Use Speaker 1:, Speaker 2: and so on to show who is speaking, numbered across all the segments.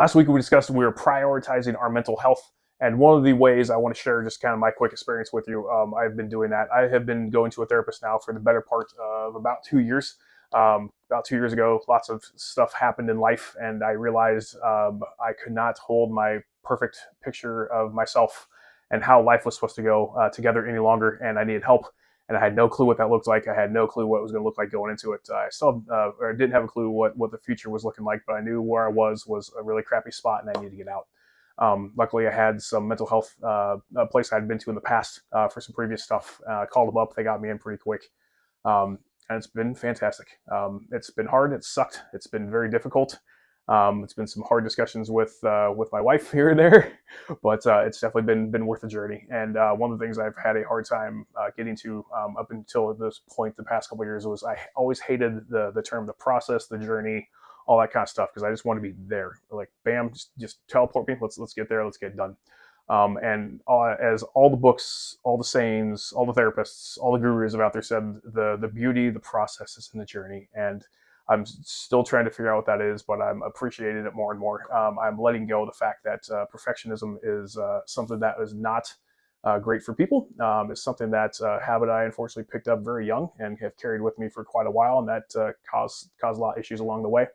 Speaker 1: Last week we discussed we were prioritizing our mental health. And one of the ways I want to share just kind of my quick experience with you, I've been doing that. I have been going to a therapist now for the better part of about 2 years. About 2 years ago, lots of stuff happened in life, and I realized I could not hold my perfect picture of myself and how life was supposed to go together any longer, and I needed help. And I had no clue what that looked like. I had no clue what it was going to look like going into it. I still or didn't have a clue what the future was looking like, but I knew where I was a really crappy spot, and I needed to get out. Luckily, I had some mental health a place I'd been to in the past for some previous stuff. Called them up; they got me in pretty quick, and it's been fantastic. It's been hard. It's sucked. It's been very difficult. It's been some hard discussions with my wife here and there, but it's definitely been worth the journey. And one of the things I've had a hard time getting to up until this point, the past couple of years, was I always hated the term, the process, the journey, all that kind of stuff, because I just want to be there. Like, bam, just teleport me. Let's get there. Let's get it done. And as all the books, all the sayings, all the therapists, all the gurus have out there said, the beauty, the process is in the journey. And I'm still trying to figure out what that is, but I'm appreciating it more and more. I'm letting go of the fact that perfectionism is something that is not great for people. It's something that habit I unfortunately picked up very young and have carried with me for quite a while, and that caused a lot of issues along the way.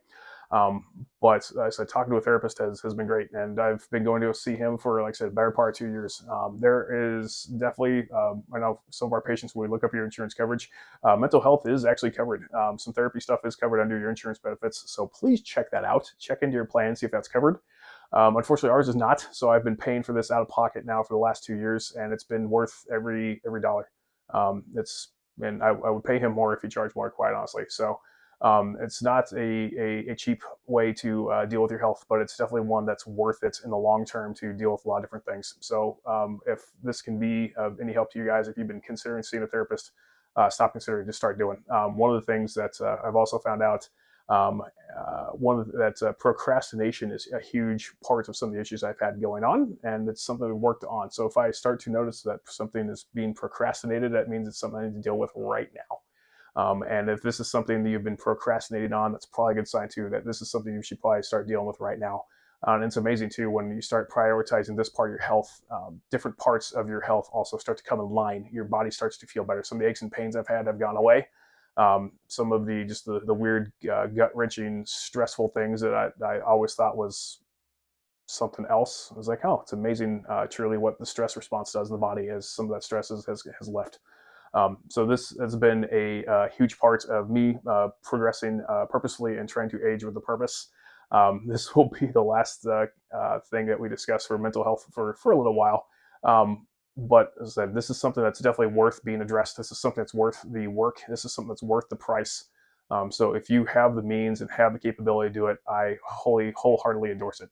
Speaker 1: But as I said, talking to a therapist has been great, and I've been going to see him for, like I said, a better part of 2 years. There is definitely, I know some of our patients, when we look up your insurance coverage, mental health is actually covered. Some therapy stuff is covered under your insurance benefits, so please check that out. Check into your plan, see if that's covered. Unfortunately, ours is not, so I've been paying for this out of pocket now for the last 2 years, and it's been worth every dollar. And I would pay him more if he charged more, quite honestly. So. It's not a cheap way to deal with your health, but it's definitely one that's worth it in the long term to deal with a lot of different things. So if this can be of any help to you guys, if you've been considering seeing a therapist, stop considering, just start doing. One of the things that I've also found out, procrastination is a huge part of some of the issues I've had going on, and it's something we've worked on. So if I start to notice that something is being procrastinated, that means it's something I need to deal with right now. And if this is something that you've been procrastinating on, that's probably a good sign too, that this is something you should probably start dealing with right now. And it's amazing too, when you start prioritizing this part of your health, different parts of your health also start to come in line. Your body starts to feel better. Some of the aches and pains I've had have gone away. Some of the weird gut wrenching, stressful things that I always thought was something else. I was like, oh, it's amazing truly what the stress response does in the body as some of that stress has left. So this has been a huge part of me progressing purposefully and trying to age with a purpose. This will be the last thing that we discuss for mental health for a little while. But as I said, this is something that's definitely worth being addressed. This is something that's worth the work. This is something that's worth the price. So if you have the means and have the capability to do it, I wholeheartedly endorse it.